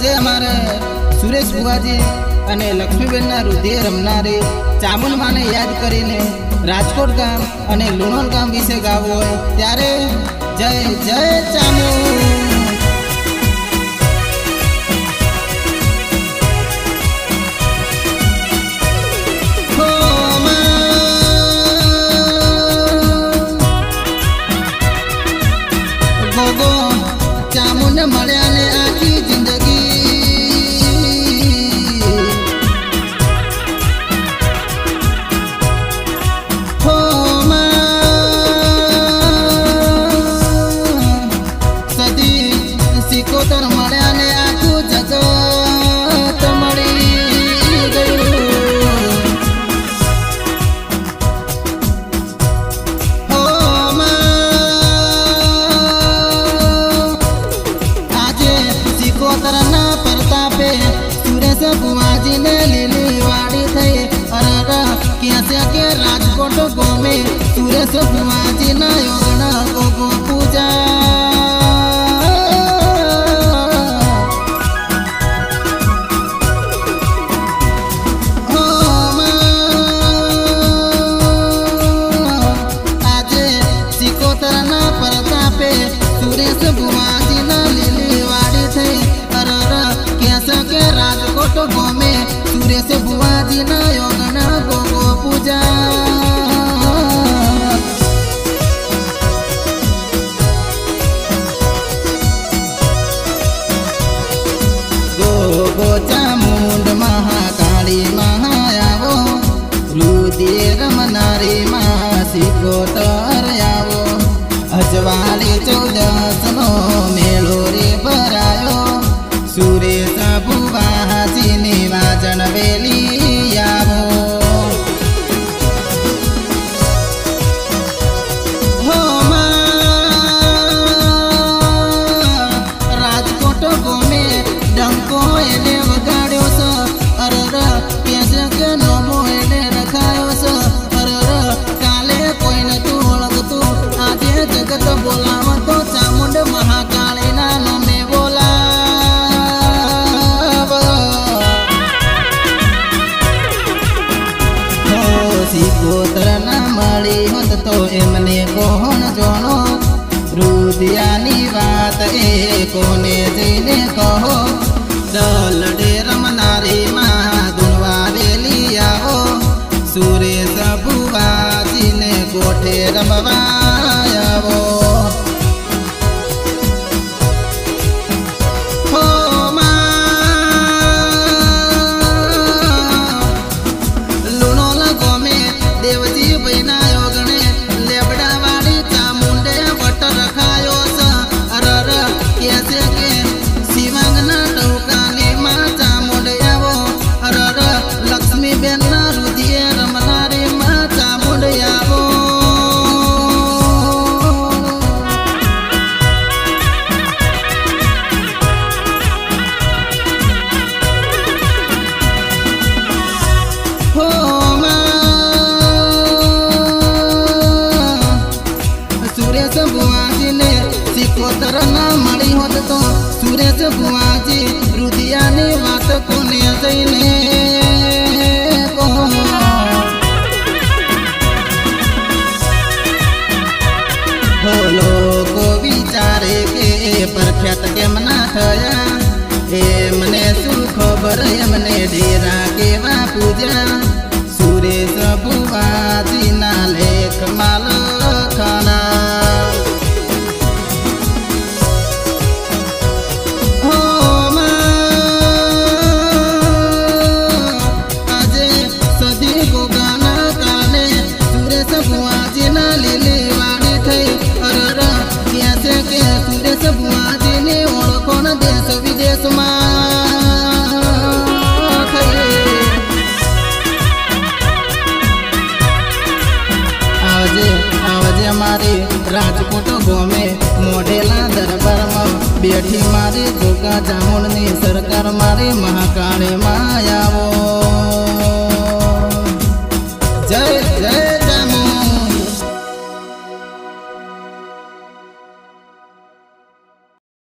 આજે અમારે સુરેશ બુવાજી અને લક્ષ્મીબેનના હૃદય રમનારી ચામુંડ માને યાદ કરીને રાજકોટ ગામ અને લુણોલ ગામ વિશે ગાવું હોય ત્યારે જય જય ચામુંડ। ચામુંડ મળ્યા ને આખી જિંદગી હો સદી સિકોતર મળ્યા ને આખું જગત મળી ગયું હો સિકોતરના પ્રતાપે સુરેશ બુવાજીને લીલી વાડી થઈ અરર ક્યાં કે રાજકોટ ગોમે સુરેશ બુવાજીના યોગના ગોગો પૂજા આજે સિકોતરના પ્રતાપે સુરેશ બુવાજીના લીલી વાડી થઈ કે રાજકોટ ગોમે સુરેશ બુવાજીના યોગના ગોગો પૂજા ગોગો ચામુંડ મહાકાળી મહાયાવો હૃદય રમનારી મા સિકોતર આવો અજવાળી 14 નો મેળો રે ભરાયો સુરેશ બુવાજીની વાજણ વેલી આવો હો રાજકોટ ગોમે ડંકો એને વગાડ્યો છે અરર ક્યાં કે નોમો એને રખાયો છે અરર કાલે કોઈ નતું ઓળખતું આજે જગત બોલાવતો ચામુંડ મહાકાળીના નામે બોલા સિકોતર ના મળી હોત તો એમને કોણ જોણો હૃદયાની વાત એ કોને જઈને કહો દલડે રમનારી માં ગુણવા વેલી આવો સુરેશ બુવાજીને કોઠે રમવા આવો દેવજી ભાઈના યોગણે લેબડા વાળી ચામુંડે વટ રખાયો છે અરર કે શિવાંગના ટૌકાની માં ચામુંડ આવો અરર લક્ષ્મીબેનના હૃદય રમનારી માં ચામુંડ આવો બુવાજીને સિકોતર ના મળી હોત તો સુરેશ બુવાજી હૃદયાની વાત કોને જઈને કહો લોકો વિચારે કે પરખ્યાત કેમ ના થયા એમને શું ખબર એમને ડેરા કેવા પૂજા સુરેશ બુવાજીના લેખમાં લખાણા લીલી વાડી થઈ અરર ક્યાં છે કે સુરેશ બુવાજીને ઓળખોણ દેશ વિદેશમાં થઈ આવજે મારી રાજકોટ ગોમે મોઢેલા દરબારમાં બેઠી મારી ગોગા ચામુંડની સરકાર મારી મહાકાળી માં આવો